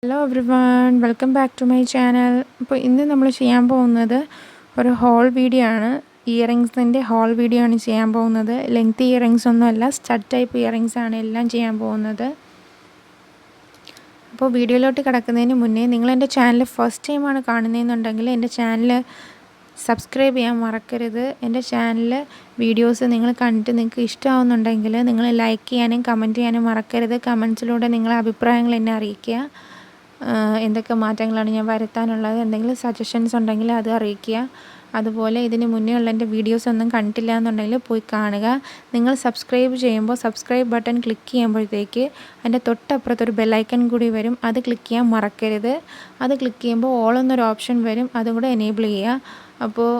Hello everyone, welcome back to my channel. അപ്പോൾ ഇന്ന് നമ്മൾ ചെയ്യാൻ പോകുന്നത് ഒരു ഹോൾ വീഡിയോ ആണ്. ഇയറിങ്സിൻ്റെ ഹോൾ വീഡിയോ ആണ് ചെയ്യാൻ പോകുന്നത്. ലെങ്തി ഇയറിങ്സ് ഒന്നുമല്ല, സ്റ്റഡ് ടൈപ്പ് ഇയറിങ്സ് ആണ് എല്ലാം ചെയ്യാൻ പോകുന്നത്. അപ്പോൾ വീഡിയോയിലോട്ട് കിടക്കുന്നതിന് മുന്നേ നിങ്ങൾ എൻ്റെ ചാനൽ ഫസ്റ്റ് ടൈമാണ് കാണുന്നതെന്നുണ്ടെങ്കിൽ എൻ്റെ ചാനൽ സബ്സ്ക്രൈബ് ചെയ്യാൻ മറക്കരുത്. എൻ്റെ ചാനൽ വീഡിയോസ് നിങ്ങൾ കണ്ടിട്ട് നിങ്ങൾക്ക് ഇഷ്ടമാവുന്നുണ്ടെങ്കിൽ നിങ്ങൾ ലൈക്ക് ചെയ്യാനും കമൻറ്റ് ചെയ്യാനും മറക്കരുത്. കമൻസിലൂടെ നിങ്ങളെ അഭിപ്രായങ്ങൾ എന്നെ അറിയിക്കുക. എന്തൊക്കെ മാറ്റങ്ങളാണ് ഞാൻ വരുത്താനുള്ളത്, എന്തെങ്കിലും സജഷൻസ് ഉണ്ടെങ്കിൽ അത് അറിയിക്കുക. അതുപോലെ ഇതിന് മുന്നേ ഉള്ള എൻ്റെ വീഡിയോസ് ഒന്നും കണ്ടിട്ടില്ല എന്നുണ്ടെങ്കിൽ പോയി കാണുക. നിങ്ങൾ സബ്സ്ക്രൈബ് ചെയ്യുമ്പോൾ സബ്സ്ക്രൈബ് ബട്ടൺ ക്ലിക്ക് ചെയ്യുമ്പോഴത്തേക്ക് അതിൻ്റെ തൊട്ടപ്പുറത്തൊരു ബെല്ലൈക്കൺ കൂടി വരും. അത് ക്ലിക്ക് ചെയ്യാൻ മറക്കരുത്. അത് ക്ലിക്ക് ചെയ്യുമ്പോൾ ഓൾ എന്നൊരു ഓപ്ഷൻ വരും, അതും കൂടെ എനേബിൾ ചെയ്യുക. അപ്പോൾ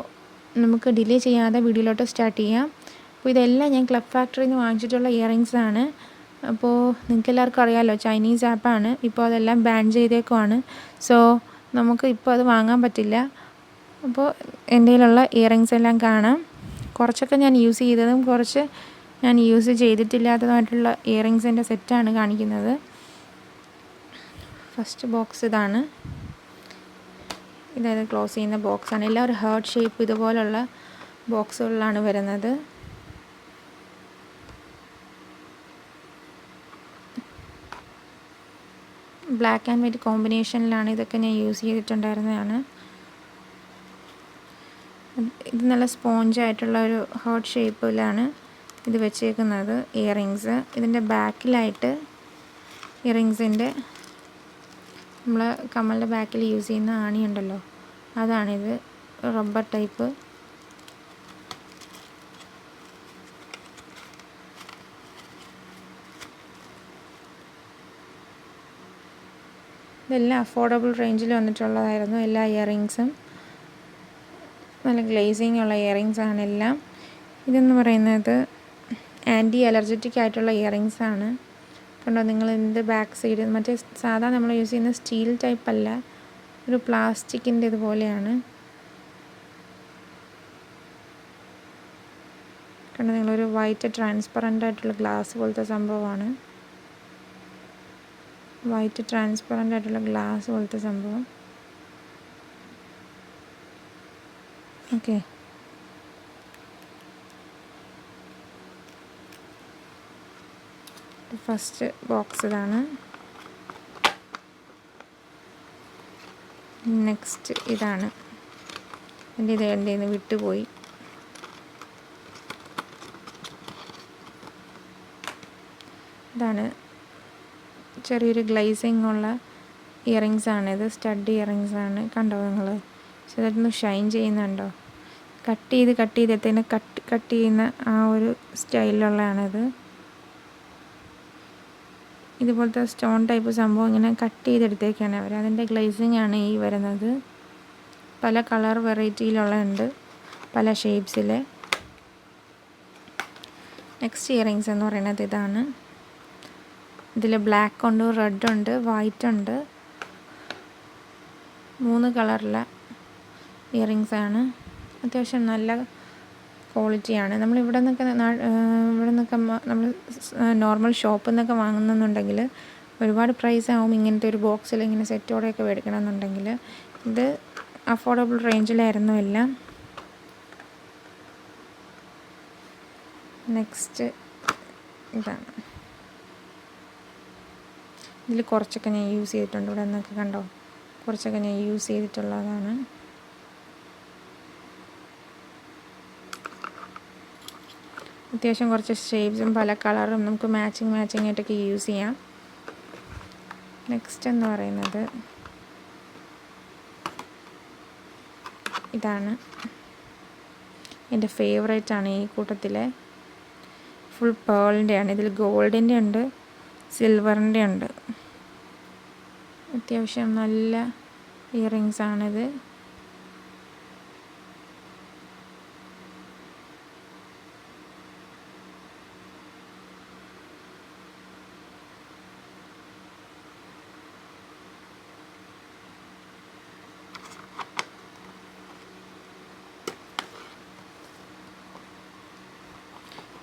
നമുക്ക് ഡിലേ ചെയ്യാതെ വീഡിയോയിലോട്ട് സ്റ്റാർട്ട് ചെയ്യാം. അപ്പോൾ ഇതെല്ലാം ഞാൻ ക്ലബ് ഫാക്ടറിയിൽ നിന്ന് വാങ്ങിച്ചിട്ടുള്ള ഇയറിങ്സ് ആണ്. അപ്പോൾ നിങ്ങൾക്ക് എല്ലാവർക്കും അറിയാമല്ലോ, ചൈനീസ് ആപ്പാണ്. ഇപ്പോൾ അതെല്ലാം ബാൻ ചെയ്തേക്കുവാണ്. സോ നമുക്ക് ഇപ്പോൾ അത് വാങ്ങാൻ പറ്റില്ല. അപ്പോൾ എൻ്റെ കയ്യിലുള്ള ഇയറിങ്സ് എല്ലാം കാണാം. കുറച്ചൊക്കെ ഞാൻ യൂസ് ചെയ്തതും കുറച്ച് ഞാൻ യൂസ് ചെയ്തിട്ടില്ലാത്തതുമായിട്ടുള്ള ഇയറിങ്സിൻ്റെ സെറ്റാണ് കാണിക്കുന്നത്. ഫസ്റ്റ് ബോക്സ് ഇതാണ്. ഇതായത് ക്ലോസ് ചെയ്യുന്ന ബോക്സാണ്. എല്ലാം ഒരു ഹാർട്ട് ഷേപ്പ് ഇതുപോലുള്ള ബോക്സുകളിലാണ് വരുന്നത്. ബ്ലാക്ക് ആൻഡ് വൈറ്റ് കോമ്പിനേഷനിലാണ് ഇതൊക്കെ ഞാൻ യൂസ് ചെയ്തിട്ടുണ്ടായിരുന്നതാണ്. ഇത് നല്ല സ്പോഞ്ചായിട്ടുള്ള ഒരു ഹാർട്ട് ഷേപ്പിലാണ് ഇത് വെച്ചേക്കുന്നത് ഇയറിങ്സ്. ഇതിൻ്റെ ബാക്കിലായിട്ട് ഇയറിങ്സിൻ്റെ നമ്മൾ കമ്മലിൻ്റെ ബാക്കിൽ യൂസ് ചെയ്യുന്ന ആണിയുണ്ടല്ലോ, അതാണിത്. Rubber type. ഇതെല്ലാം അഫോർഡബിൾ റേഞ്ചിൽ വന്നിട്ടുള്ളതായിരുന്നു. എല്ലാ ഇയറിങ്സും നല്ല ഗ്ലേസിങ് ഉള്ള ഇയറിങ്സ് ആണ് എല്ലാം. ഇതെന്ന് പറയുന്നത് ആൻറ്റി അലർജറ്റിക് ആയിട്ടുള്ള ഇയറിങ്സ് ആണ്. കണ്ടോ നിങ്ങൾ, എന്ത് ബാക്ക് സൈഡ് മറ്റേ സാധാ നമ്മൾ യൂസ് ചെയ്യുന്ന സ്റ്റീൽ ടൈപ്പ് അല്ല, ഒരു പ്ലാസ്റ്റിക്കിൻ്റെ ഇതുപോലെയാണ്. കണ്ടോ നിങ്ങളൊരു വൈറ്റ് ട്രാൻസ്പെറൻ്റ് ആയിട്ടുള്ള ഗ്ലാസ് പോലത്തെ സംഭവമാണ്. വൈറ്റ് ട്രാൻസ്പെറൻ്റ് ആയിട്ടുള്ള ഗ്ലാസ് പോലത്തെ സംഭവം. ഓക്കെ, ഫസ്റ്റ് ബോക്സ് ഇതാണ്. നെക്സ്റ്റ് ഇതാണ്. എൻ്റെ നിന്ന് വിട്ടുപോയി. ഇതാണ് ചെറിയൊരു ഗ്ലേസിങ് ഉള്ള ഇയറിങ്സ് ആണിത്. സ്റ്റഡ് ഇയറിങ്സ് ആണ്. കണ്ടോ നിങ്ങൾ, ചെറുതൊന്ന് ഷൈൻ ചെയ്യുന്നുണ്ടോ? കട്ട് ചെയ്തെത്തേന് കട്ട് ചെയ്യുന്ന ആ ഒരു സ്റ്റൈലിലുള്ളതാണിത്. ഇതുപോലത്തെ സ്റ്റോൺ ടൈപ്പ് സംഭവം ഇങ്ങനെ കട്ട് ചെയ്തെടുത്തേക്കാണ് അവർ. അതിൻ്റെ ഗ്ലേസിങ് ആണ് ഈ വരുന്നത്. പല കളർ വെറൈറ്റിയിലുള്ളതുണ്ട്, പല ഷേപ്സിൽ. നെക്സ്റ്റ് ഇയറിങ്സ് എന്ന് പറയുന്നത് ഇതാണ്. ഇതിൽ ബ്ലാക്ക് ഉണ്ട്, റെഡ് ഉണ്ട്, വൈറ്റ് ഉണ്ട്. 3 കളറിലെ ഇയറിങ്സ് ആണ്. അത്യാവശ്യം നല്ല ക്വാളിറ്റിയാണ്. നമ്മൾ ഇവിടെ നിന്നൊക്കെ നമ്മൾ നോർമൽ ഷോപ്പിൽ നിന്നൊക്കെ വാങ്ങുന്നുണ്ടെങ്കിൽ ഒരുപാട് പ്രൈസ് ആവും. ഇങ്ങനത്തെ ഒരു ബോക്സിൽ ഇങ്ങനെ സെറ്റോടെയൊക്കെ മേടിക്കണമെന്നുണ്ടെങ്കിൽ ഇത് അഫോർഡബിൾ റേഞ്ചിലായിരുന്നു എല്ലാം. നെക്സ്റ്റ് ഇതാണ്. ഇതിൽ കുറച്ചൊക്കെ ഞാൻ യൂസ് ചെയ്തിട്ടുണ്ട്. ഇവിടെ നിന്നൊക്കെ കണ്ടോ, കുറച്ചൊക്കെ ഞാൻ യൂസ് ചെയ്തിട്ടുള്ളതാണ്. അത്യാവശ്യം കുറച്ച് ഷേപ്സും പല കളറും നമുക്ക് മാച്ചിങ് ആയിട്ടൊക്കെ യൂസ് ചെയ്യാം. നെക്സ്റ്റ് എന്ന് പറയുന്നത് ഇതാണ്. എൻ്റെ ഫേവറേറ്റാണ് ഈ കൂട്ടത്തിലെ. ഫുൾ പേളിൻ്റെ ആണ്. ഇതിൽ ഗോൾഡിൻ്റെ ഉണ്ട്, സിൽവറിൻ്റെ ഉണ്ട്. അത്യാവശ്യം നല്ല ഇയറിങ്സ് ആണിത്.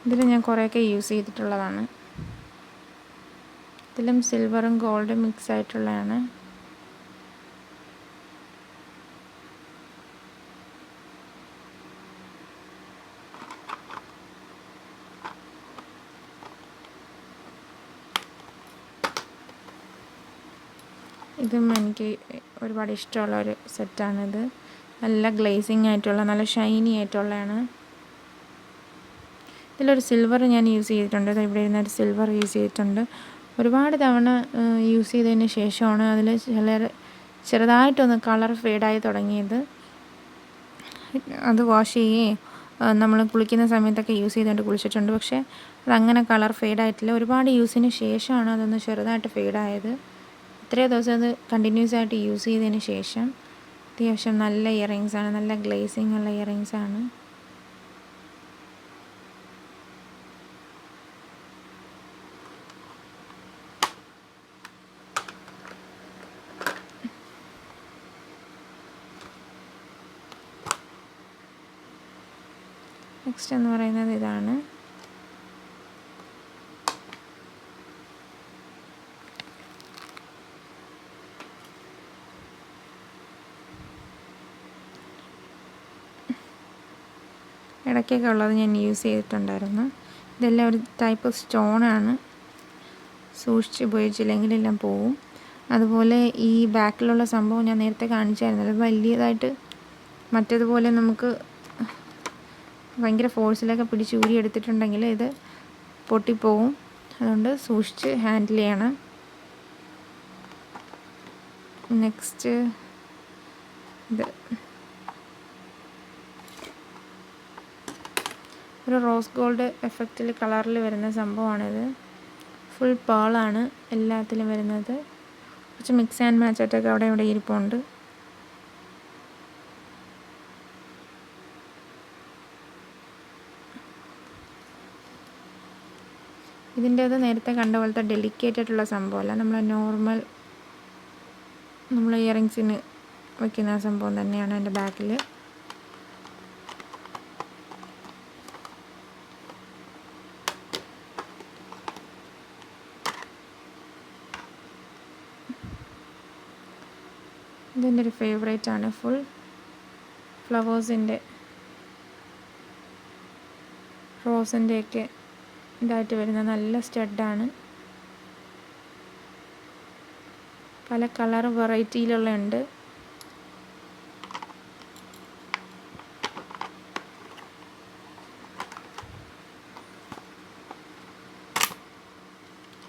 ഇതിൽ ഞാൻ കുറേയൊക്കെ യൂസ് ചെയ്തിട്ടുള്ളതാണ്. ഇതിലും സിൽവറും ഗോൾഡും മിക്സ് ആയിട്ടുള്ളതാണ്. ഇതും എനിക്ക് ഒരുപാട് ഇഷ്ടമുള്ള ഒരു സെറ്റാണിത്. നല്ല ഗ്ലേസിങ് ആയിട്ടുള്ള, നല്ല ഷൈനി ആയിട്ടുള്ളതാണ്. ഇതിലൊരു സിൽവർ ഞാൻ യൂസ് ചെയ്തിട്ടുണ്ട്. ഇവിടെ ഇരുന്നൊരു സിൽവർ യൂസ് ചെയ്തിട്ടുണ്ട്. ഒരുപാട് തവണ യൂസ് ചെയ്തതിന് ശേഷമാണ് അതിൽ ചെറുതായിട്ടൊന്ന് കളർ ഫെയ്ഡായി തുടങ്ങിയത്. അത് വാഷ് ചെയ്യുകയും നമ്മൾ കുളിക്കുന്ന സമയത്തൊക്കെ യൂസ് ചെയ്തുകൊണ്ട് കുളിച്ചിട്ടുണ്ട്. പക്ഷേ അതങ്ങനെ കളർ ഫെയ്ഡായിട്ടില്ല. ഒരുപാട് യൂസിന് ശേഷമാണ് അതൊന്ന് ചെറുതായിട്ട് ഫെയ്ഡായത്. ഇത്രയും ദിവസം അത് കണ്ടിന്യൂസ് ആയിട്ട് യൂസ് ചെയ്തതിന് ശേഷം അത്യാവശ്യം നല്ല ഇയറിങ്സാണ്, നല്ല ഗ്ലേസിങ് ഉള്ള ഇയറിങ്സാണ്. നെക്സ്റ്റ് എന്ന് പറയുന്നത് ഇതാണ്. ഇടയ്ക്കൊക്കെ ഉള്ളത് ഞാൻ യൂസ് ചെയ്തിട്ടുണ്ടായിരുന്നു. ഇതെല്ലാം ഒരു ടൈപ്പ് സ്റ്റോണാണ്. സൂക്ഷിച്ച് ഉപയോഗിച്ചില്ലെങ്കിൽ എല്ലാം പോവും. അതുപോലെ ഈ ബാക്കിലുള്ള സംഭവം ഞാൻ നേരത്തെ കാണിച്ചായിരുന്നല്ലോ, വലിയതായിട്ട് മറ്റേതുപോലെ നമുക്ക് ഭയങ്കര ഫോഴ്സിലൊക്കെ പിടിച്ച് ഊരി എടുത്തിട്ടുണ്ടെങ്കിൽ ഇത് പൊട്ടിപ്പോവും. അതുകൊണ്ട് സൂക്ഷിച്ച് ഹാൻഡിൽ ചെയ്യണം. നെക്സ്റ്റ് ഇത് ഒരു റോസ് ഗോൾഡ് എഫക്റ്റിൽ കളറിൽ വരുന്ന സംഭവമാണിത്. ഫുൾ പേളാണ് എല്ലാത്തിലും വരുന്നത്. കുറച്ച് മിക്സ് ആൻഡ് മാച്ച് ആയിട്ടൊക്കെ അവിടെ ഇവിടെ ഇരിപ്പുണ്ട്. ഇതിൻ്റേത് നേരത്തെ കണ്ട പോലത്തെ ഡെലിക്കേറ്റായിട്ടുള്ള സംഭവമല്ല, നമ്മൾ ഇയറിങ്സിന് വയ്ക്കുന്ന സംഭവം തന്നെയാണ് എൻ്റെ ബാക്കിൽ. ഇതെൻ്റെ ഒരു ഫേവറേറ്റ് ആണ്. ഫുൾ ഫ്ലവേഴ്സിൻ്റെ റോസിൻ്റെയൊക്കെ ഇതായിട്ട് വരുന്ന നല്ല സ്റ്റഡാണ്. പല കളർ വെറൈറ്റിയിലുള്ള ഉണ്ട്.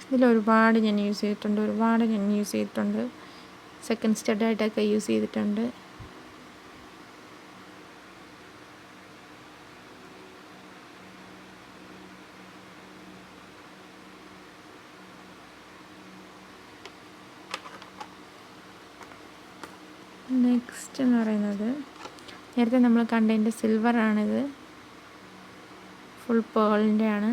ഇതിലൊരുപാട് ഞാൻ യൂസ് ചെയ്തിട്ടുണ്ട്. സെക്കൻഡ് സ്റ്റഡായിട്ടൊക്കെ യൂസ് ചെയ്തിട്ടുണ്ട്. നെക്സ്റ്റ് എന്ന് പറയുന്നത് നേരത്തെ നമ്മൾ കണ്ടതിൻ്റെ സിൽവറാണിത്. ഫുൾ പേളിൻ്റെ ആണ്.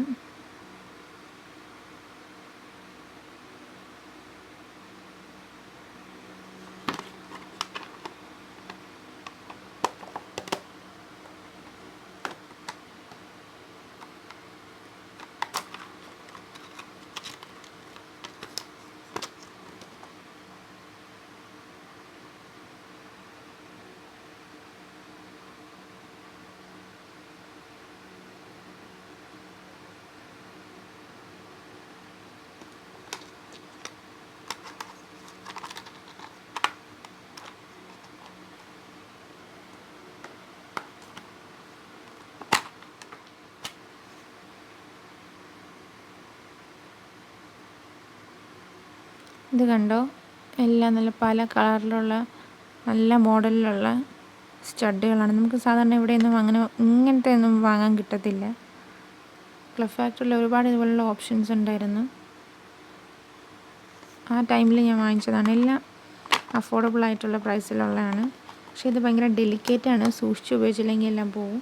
ഇത് കണ്ടോ, എല്ലാം നല്ല പല കളറിലുള്ള നല്ല മോഡലിലുള്ള സ്റ്റഡുകളാണ്. നമുക്ക് സാധാരണ ഇവിടെയൊന്നും അങ്ങനെ ഇങ്ങനത്തെ ഒന്നും വാങ്ങാൻ കിട്ടത്തില്ല. ക്ലബ് ഫാക്ടറിയിൽ ഒരുപാട് ഇതുപോലുള്ള ഓപ്ഷൻസ് ഉണ്ടായിരുന്നു. ആ ടൈമിൽ ഞാൻ വാങ്ങിച്ചതാണ്. എല്ലാം അഫോർഡബിൾ ആയിട്ടുള്ള പ്രൈസിലുള്ളതാണ്. പക്ഷേ ഇത് ഭയങ്കര ഡെലിക്കേറ്റാണ്. സൂക്ഷിച്ച് ഉപയോഗിച്ചില്ലെങ്കിൽ എല്ലാം പോവും.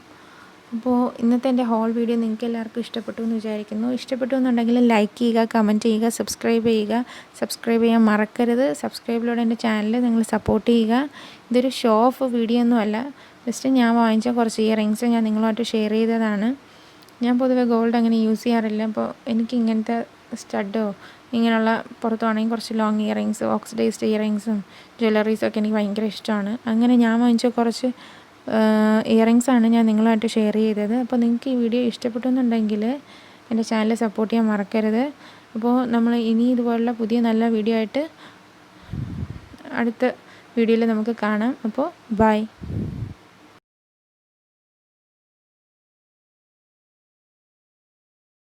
അപ്പോൾ ഇന്നത്തെ എൻ്റെ ഹോൾ വീഡിയോ നിങ്ങൾക്ക് എല്ലാവർക്കും ഇഷ്ടപ്പെട്ടു എന്ന് വിചാരിക്കുന്നു. ഇഷ്ടപ്പെട്ടു എന്നുണ്ടെങ്കിൽ ലൈക്ക് ചെയ്യുക, കമൻറ്റ് ചെയ്യുക, സബ്സ്ക്രൈബ് ചെയ്യാൻ മറക്കരുത്. സബ്സ്ക്രൈബിലൂടെ എൻ്റെ ചാനൽ നിങ്ങൾ സപ്പോർട്ട് ചെയ്യുക. ഇതൊരു ഷോ ഓഫ് വീഡിയോ ഒന്നുമല്ല, ജസ്റ്റ് ഞാൻ വാങ്ങിച്ച കുറച്ച് ഇയറിങ്സ് ഞാൻ നിങ്ങളുമായിട്ട് ഷെയർ ചെയ്തതാണ്. ഞാൻ പൊതുവെ ഗോൾഡ് അങ്ങനെ യൂസ് ചെയ്യാറില്ല. അപ്പോൾ എനിക്ക് ഇങ്ങനത്തെ സ്റ്റഡോ ഇങ്ങനെയുള്ള പുറത്തുവാണെങ്കിൽ കുറച്ച് ലോങ് ഇയറിങ്സ്, ഓക്സിഡൈസ്ഡ് ഇയറിങ്സും ജ്വല്ലറീസും ഒക്കെ എനിക്ക് ഭയങ്കര ഇഷ്ടമാണ്. അങ്ങനെ ഞാൻ വാങ്ങിച്ച കുറച്ച് ഇയറിങ്സാണ് ഞാൻ നിങ്ങളുമായിട്ട് ഷെയർ ചെയ്തത്. അപ്പോൾ നിങ്ങൾക്ക് ഈ വീഡിയോ ഇഷ്ടപ്പെട്ടു എന്നുണ്ടെങ്കിൽ എൻ്റെ ചാനൽ സപ്പോർട്ട് ചെയ്യാൻ മറക്കരുത്. അപ്പോൾ നമ്മൾ ഇനി ഇതുപോലുള്ള പുതിയ നല്ല വീഡിയോ ആയിട്ട് അടുത്ത വീഡിയോയിൽ നമുക്ക് കാണാം. അപ്പോൾ ബൈ.